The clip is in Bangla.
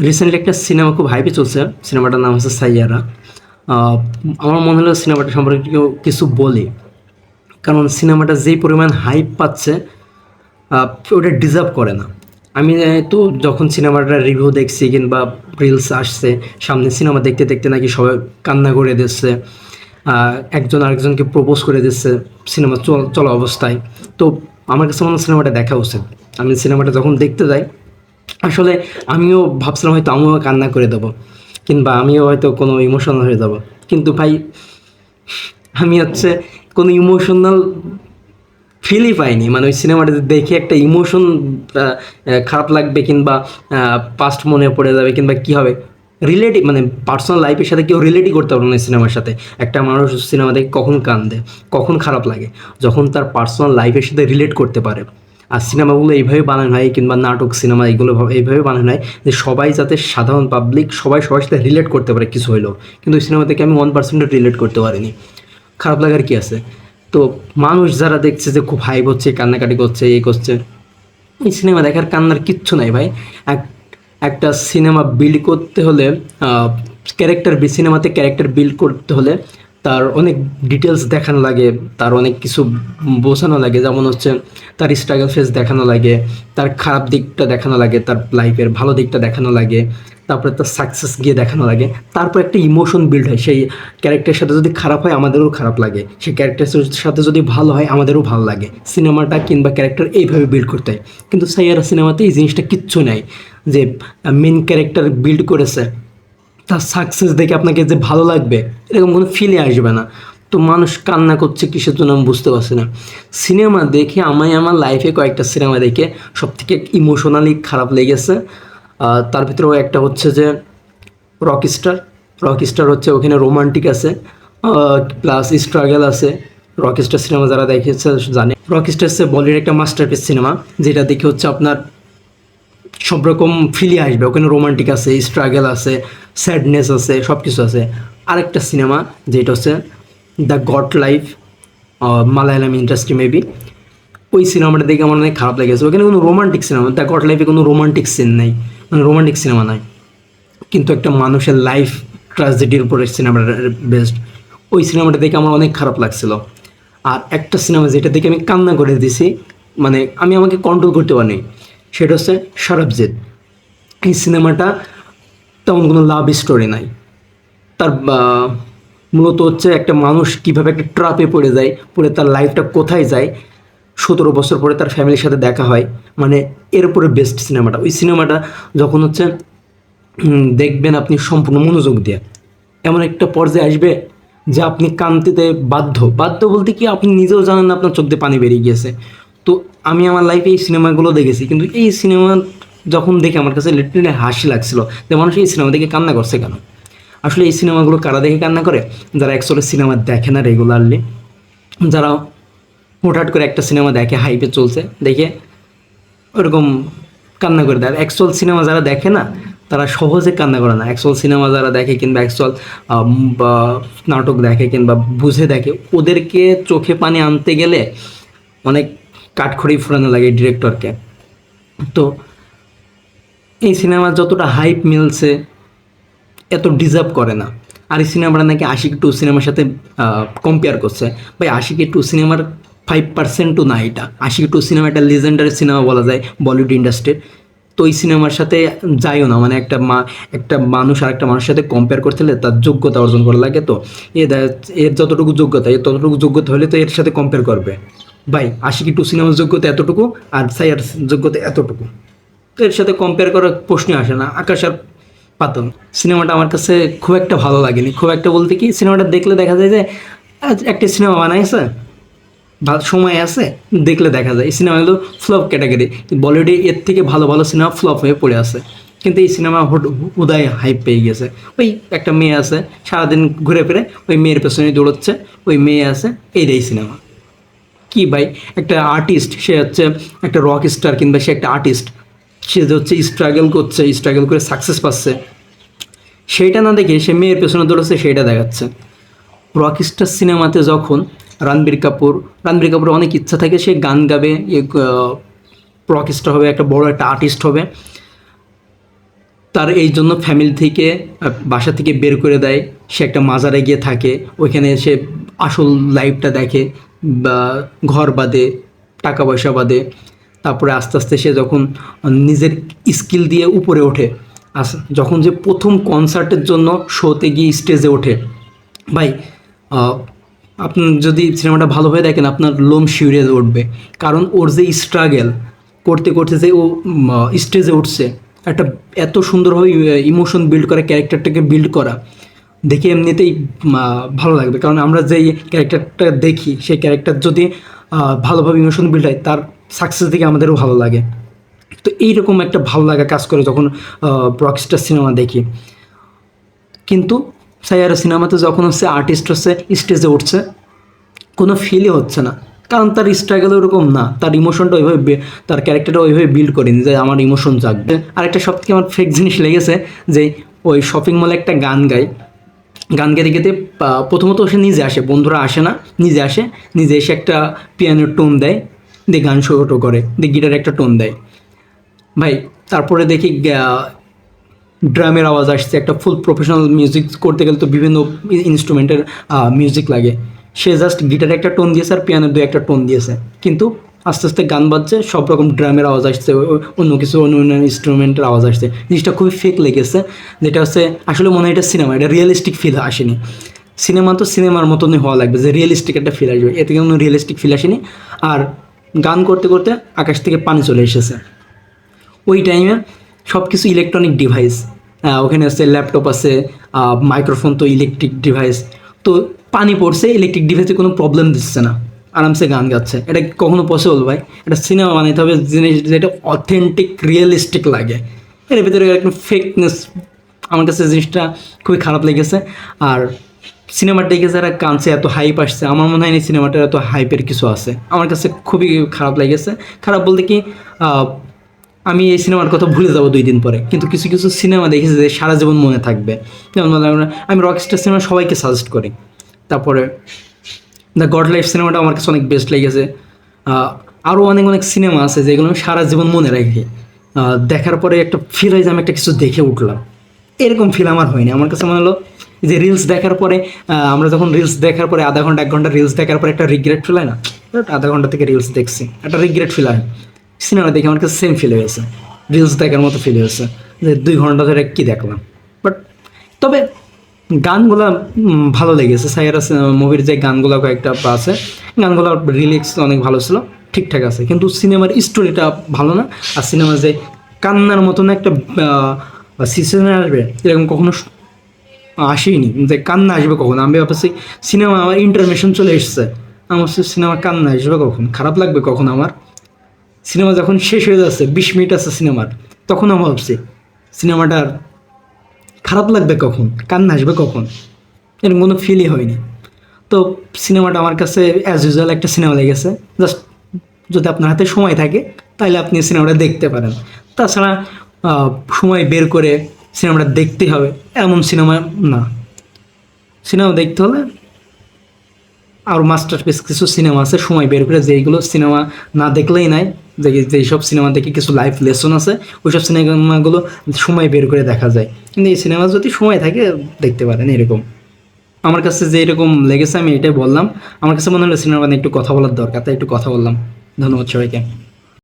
রিসেন্টলি একটা সিনেমা খুব হাইপে চলছে, সিনেমাটার নাম হচ্ছে সাইয়ারা। আহ, আমার মনে হলো সিনেমাটা সম্পর্কে কিছু বলি, কারণ সিনেমাটা যেই পরিমাণ হাইপ পাচ্ছে ওটা ডিজার্ভ করে না। আমি তো যখন সিনেমাটার রিভিউ দেখছি কিংবা রিলস আসছে সামনে, সিনেমা দেখতে দেখতে নাকি সবাই কান্না করে দিচ্ছে, একজন আরেকজনকে প্রপোজ করে দিচ্ছে সিনেমা চলা অবস্থায়। তো আমার কাছে মনে হয় সিনেমাটা দেখা উচিত। আমি সিনেমাটা যখন দেখতে যাই, আসলে আমিও ভাবছিলাম হয়তো আমিও কান্না করে দেবো, কিংবা আমিও হয়তো কোনো ইমোশনাল হয়ে যাব, কিন্তু ভাই আমি হচ্ছে কোনো ইমোশনাল ফিলই পাইনি। মানে ওই সিনেমাটা দেখে একটা ইমোশন খারাপ লাগবে, কিংবা পাস্ট মনে পড়ে যাবে, কিংবা কী হবে রিলেটিভ, মানে পার্সোনাল লাইফের সাথে কেউ রিলেটই করতে পারবে না এই সিনেমার সাথে। একটা মানুষ সিনেমা দেখে কখন কান্দে, কখন খারাপ লাগে, যখন তার পার্সোনাল লাইফের সাথে রিলেট করতে পারে। আর সিনেমাগুলো এইভাবে বানানো হয়, কিংবা নাটক সিনেমা এগুলো এইভাবে বানানো হয় যে সবাই যাতে, সাধারণ পাবলিক সবাই সবার সাথে রিলেট করতে পারে কিছু হইলেও। কিন্তু ওই সিনেমা থেকে আমি 1% রিলেট করতে পারিনি। খারাপ লাগার কি আছে? তো মানুষ যারা দেখছে যে খুব হাইপ হচ্ছে, কান্নাকাটি করছে, এই করছে, এই সিনেমা দেখার কান্নার কিচ্ছু নাই ভাই। এক একটা সিনেমা বিল্ড করতে হলে, সিনেমাতে ক্যারেক্টার বিল্ড করতে হলে তার অনেক ডিটেলস দেখানো লাগে, তার অনেক কিছু বোঝানো লাগে। যেমন হচ্ছে তার স্ট্রাগল ফেস দেখানো লাগে, তার খারাপ দিকটা দেখানো লাগে, তার লাইফের ভালো দিকটা দেখানো লাগে, তারপরে তার সাকসেস গিয়ে দেখানো লাগে। তারপর একটা ইমোশন বিল্ড হয়। সেই ক্যারেক্টারের সাথে যদি খারাপ হয় আমাদেরও খারাপ লাগে, সেই ক্যারেক্টারের সাথে যদি ভালো হয় আমাদেরও ভালো লাগে। সিনেমাটা কিংবা ক্যারেক্টার এইভাবে বিল্ড করতে হয়। কিন্তু সাইয়ারা সিনেমাতে এই জিনিসটা কিচ্ছু নেই, যে মেন ক্যারেক্টার বিল্ড করেছে, তার সাকসেস দেখে আপনাকে যে ভালো লাগবে এরকম কোনো ফিলে আসবে না। তো মানুষ কান্না করছে কিসের জন্য আমি বুঝতে পারছি না। সিনেমা দেখে আমার লাইফে কয়েকটা সিনেমা দেখে সবথেকে ইমোশনালি খারাপ লেগেছে। তার ভিতরেও একটা হচ্ছে যে রকস্টার। রকস্টার হচ্ছে ওখানে রোমান্টিক আছে, প্লাস স্ট্রাগল আছে। রকস্টার সিনেমা যারা দেখেছে জানে, রকস্টার হচ্ছে বলিউড একটা মাস্টারপিস সিনেমা, যেটা দেখে হচ্ছে আপনার সব রকম ফিলি আসবে। ওখানে রোমান্টিক আছে, স্ট্রাগল আছে, স্যাডনেস আছে, সব কিছু আছে। আরেকটা সিনেমা যেটা হচ্ছে the god life, Malayalam industry maybe, ওই সিনেমাটা দেখে আমার অনেক খারাপ লেগেছে। ওখানে কোনো রোমান্টিক সিনেমা, দ্য গড লাইফে কোনো রোমান্টিক সিন নেই, মানে রোমান্টিক সিনেমা নয়, কিন্তু একটা মানুষের লাইফ ট্র্যাজেডির উপরে সিনেমাটা বেস্ট। ওই সিনেমাটা দেখে আমার অনেক খারাপ লাগছিল। আর একটা সিনেমা যেটা দেখে আমি কান্না করে দিছি, মানে আমি আমাকে কন্ট্রোল করতে পারিনি, সেটা হচ্ছে সরবজিৎ। এই সিনেমাটা তেমন কোনো লাভ স্টোরি নাই। তার মূলত হচ্ছে একটা মানুষ কীভাবে একটা ট্রাপে পড়ে যায়, পড়ে তার লাইফটা কোথায় যায়, 17 বছর পরে তার ফ্যামিলির সাথে দেখা হয়, মানে এর উপরে বেস্ট সিনেমাটা। ওই সিনেমাটা যখন হচ্ছে দেখবেন আপনি সম্পূর্ণ মনোযোগ দিয়ে, এমন একটা পর্যায়ে আসবে যে আপনি কাঁদতে বাধ্য। বাধ্য বলতে কি, আপনি নিজেও জানেন না আপনার চোখ দিয়ে পানি বেরিয়ে গিয়েছে। তো আমি আমার লাইফে এই সিনেমাগুলো দেখেছি, কিন্তু এই সিনেমা যখন দেখে আমার কাছে লিটারেলি হাসি লাগছিল যে মানুষ এই সিনেমা দেখে কান্না করছে কেন। আসলে এই সিনেমাগুলো কারা দেখে কান্না করে? যারা অ্যাকচুয়ালি সিনেমা দেখে না রেগুলারলি, যারা হুটহাট করে একটা সিনেমা দেখে, হাইপে চলছে দেখে ওরকম কান্না করে দেয়। অ্যাকচুয়াল সিনেমা যারা দেখে না তারা সহজে কান্না করে না। অ্যাকচুয়াল সিনেমা যারা দেখে কিংবা অ্যাকচুয়াল নাটক দেখে কিংবা বুঝে দেখে, ওদেরকে চোখে পানি আনতে গেলে অনেক কাঠখড়ি ফোরানো লাগে ডিরেক্টরকে। তো এই সিনেমা যতটা হাইপ মিলছে এত ডিজার্ভ করে না। আর এই সিনেমাটা নাকি আশিকি 2 সিনেমার সাথে কম্পেয়ার করছে। ভাই আশিকি 2 সিনেমার 5%ও না এটা। আশিকি 2 সিনেমা একটা লিজেন্ডারি সিনেমা বলা যায় বলিউড ইন্ডাস্ট্রির। তো এই সিনেমার সাথে যাইও না, মানে একটা মানুষ আর একটা মানুষের সাথে কম্পেয়ার করতে হলে তার যোগ্যতা অর্জন করা লাগে। তো এর যতটুকু যোগ্যতা, এর ততটুকু যোগ্যতা হলে তো এর সাথে কম্পেয়ার করবে। ভাই আশিকি 2 সিনেমার যোগ্যতা এতটুকু, আর সাইয়ার যোগ্যতা এতটুকু, তো এর সাথে কম্পেয়ার করার প্রশ্নই আসে না। আকাশ আর পাতাল। সিনেমাটা আমার কাছে খুব একটা ভালো লাগেনি। খুব একটা বলতে কি, সিনেমাটা দেখলে দেখা যায় যে একটা সিনেমা বানাইছে, ভালো সময় আছে, দেখলে দেখা যায় এই সিনেমাগুলো ফ্লপ ক্যাটাগরি। বলিউডে এর থেকে ভালো ভালো সিনেমা ফ্লপ হয়ে পড়ে আছে, কিন্তু এই সিনেমা হুদায় হাইপ পেয়ে গেছে। ওই একটা মেয়ে আছে, সারাদিন ঘুরে ফিরে ওই মেয়ের পেছনে দৌড়চ্ছে, ওই মেয়ে আছে, এইটাই সিনেমা। কি ভাই, একটা আর্টিস্ট, সে হচ্ছে একটা রক স্টার কিংবা সে একটা আর্টিস্ট, সে যে হচ্ছে স্ট্রাগল করছে, স্ট্রাগল করে সাকসেস পাচ্ছে, সেইটা না দেখে সে মেয়ের পেছনে দৌড়াচ্ছে, সেইটা দেখাচ্ছে। রকস্টার সিনেমাতে যখন রণবীর কাপুর অনেক ইচ্ছা থাকে সে গান গাবে, রকস্টার হবে, একটা বড় একটা আর্টিস্ট হবে, তার এই জন্য ফ্যামিলি থেকে বাসা থেকে বের করে দেয়, সে একটা মাজারে গিয়ে থাকে, ওইখানে সে আসল লাইফটা দেখে, বা ঘর বাদে, টাকা পয়সা বাদে। তারপরে আস্তে আস্তে সে যখন নিজের স্কিল দিয়ে উপরে ওঠে, যখন যে প্রথম কনসার্টের জন্য শোতে গিয়ে স্টেজে ওঠে, ভাই আপনি যদি সিনেমাটা ভালোভাবে দেখেন আপনার লোম শিউরে উঠবে। কারণ ওর যে স্ট্রাগেল করতে করতে যে ও স্টেজে উঠছে, একটা এত সুন্দরভাবে ইমোশন বিল্ড করা, ক্যারেক্টারটাকে বিল্ড করা দেখে এমনিতেই ভালো লাগবে। কারণ আমরা যেই ক্যারেক্টারটা দেখি সেই ক্যারেক্টার যদি ভালোভাবে ইমোশন বিল্ড হয়, তার সাকসেস দেখে আমাদেরও ভালো লাগে। তো এইরকম একটা ভালো লাগা কাজ করে যখন রকস্টার সিনেমা দেখি। কিন্তু সাইয়ারা সিনেমাতে যখন হচ্ছে আর্টিস্ট হচ্ছে স্টেজে উঠছে, কোনো ফিলই হচ্ছে না, কারণ তার স্ট্রাগল ওরকম না, তার ইমোশনটা ওইভাবে, তার ক্যারেক্টারটা ওইভাবে বিল্ড করেনি যে আমার ইমোশন জাগবে। আরেকটা সবথেকে আমার ফেক জিনিস লেগেছে যে ওই শপিং মলে একটা গান গায়, গান গাইতে গাইতে প্রথমত সে নিজে আসে, বন্ধুরা আসে না, নিজে আসে, নিজে এসে একটা পিয়ানোর টোন দেয়, দিয়ে গান শুরু করে, দিয়ে গিটারে একটা টোন দেয়। ভাই তারপরে দেখি ড্রামের আওয়াজ আসছে, একটা ফুল প্রফেশনাল মিউজিক করতে গেলে তো বিভিন্ন ইনস্ট্রুমেন্টের মিউজিক লাগে, সে জাস্ট গিটারে একটা টোন দিয়েছে আর পিয়ানোর দু একটা টোন দিয়েছে, কিন্তু আস্তে আস্তে গান বাজছে, সব রকম ড্রামের আওয়াজ আসছে, অন্য কিছু অন্য অন্য ইনস্ট্রুমেন্টের আওয়াজ আসছে। জিনিসটা খুবই ফেক লেগেছে, যেটা হচ্ছে আসলে মনে হয় এটা সিনেমা, এটা রিয়েলিস্টিক ফিল আসেনি। সিনেমা তো সিনেমার মতনই হওয়া লাগবে, যে রিয়েলিস্টিক একটা ফিল আসবে, এতে কোনো রিয়েলিস্টিক ফিল আসেনি। আর গান করতে করতে আকাশ থেকে পানি চলে এসেছে। ওই টাইমে সব কিছু ইলেকট্রনিক ডিভাইস, ওখানে আছে ল্যাপটপ আছে, মাইক্রোফোন তো ইলেকট্রিক ডিভাইস, তো পানি পড়ছে, ইলেকট্রিক ডিভাইসে কোনো প্রবলেম দিচ্ছে না, আরামসে গান গাচ্ছে। এটা কখনো পসিবল ভাই? এটা সিনেমা বানাইতে হবে জিনিস যেটা অথেন্টিক রিয়েলিস্টিক লাগে, এর ভিতরে একটা ফেকনেস, আমার কাছে জিনিসটা খুবই খারাপ লেগেছে। আর সিনেমার দিকে যারা কাঁদছে, এত হাইপ আসছে, আমার মনে হয় না সিনেমাটার এত হাইপের কিছু আছে, আমার কাছে খুবই খারাপ লেগেছে। খারাপ বলতে কি, আমি এই সিনেমার কথা ভুলে যাবো 2 দিন পরে, কিন্তু কিছু কিছু সিনেমা দেখেছি যে সারা জীবন মনে থাকবে। যেমন আমি রকস্টার সিনেমা সবাইকে সাজেস্ট করি। তারপরে দ্য গড লাইফ সিনেমাটা আমার কাছে অনেক বেস্ট লেগেছে। আরও অনেক অনেক সিনেমা আছে যেগুলো আমি সারা জীবন মনে রাখি, দেখার পরে একটা ফিল হয় যে আমি একটা কিছু দেখে উঠলাম। এরকম ফিল আমার হয়নি। আমার কাছে মনে হলো যে রিলস দেখার পরে, আমরা যখন রিলস দেখার পরে আধা ঘন্টা 1 ঘন্টা রিলস দেখার পরে একটা রিগ্রেট ফিল হয় না, আধা ঘন্টা থেকে রিলস দেখছি একটা রিগ্রেট ফিল হয়, সিনেমা দেখে আমার কাছে সেম ফিল হয়েছে, রিলস দেখার মতো ফিল হয়েছে, যে 2 ঘন্টা ধরে কী দেখলাম। বাট তবে গানগুলো ভালো লেগেছে, সাইয়ারা মুভির যে গানগুলো কয়েকটা আছে, গানগুলো রিলিক্স অনেক ভালো ছিল, ঠিকঠাক আছে, কিন্তু সিনেমার স্টোরিটা ভালো না। আর সিনেমা যে কান্নার মতন একটা সিচুয়েশন আসবে এরকম কখনো আসেইনি, যে কান্না আসবে কখন। আমি ভাবছি সিনেমা আমার ইন্টারমিশন চলে এসছে, আমার সিনেমা কান্না আসবে কখন, খারাপ লাগবে কখন আমার। সিনেমা যখন শেষ হয়ে যাচ্ছে, 20 মিনিট আছে সিনেমার, তখন আমি ভাবছি সিনেমাটার খারাপ লাগবে কখন, কান্না আসবে কখন, এরকম কোনো ফিলই হয়নি। তো সিনেমাটা আমার কাছে অ্যাজ ইউজুয়াল একটা সিনেমা লেগেছে। জাস্ট যদি আপনার হাতে সময় থাকে তাহলে আপনি সিনেমাটা দেখতে পারেন। তাছাড়া সময় বের করে সিনেমাটা দেখতে হবে এমন সিনেমা না। সিনেমা দেখতে হলে আর মাস্টারপিস কিছু সিনেমা আছে সময় বের করে, যেইগুলো সিনেমা না দেখলেই নাই, যেই সব সিনেমা দেখে কিছু লাইফ লেসন আছে, ওইসব সিনেমাগুলো সময় বের করে দেখা যায়। কিন্তু এই সিনেমা যদি সময় থাকে দেখতে পারেন। এরকম আমার কাছে যে এরকম লেগেছে আমি এটাই বললাম। আমার কাছে মনে হলো সিনেমা নিয়ে একটু কথা বলার দরকার, তাই একটু কথা বললাম। ধন্যবাদ সবাইকে।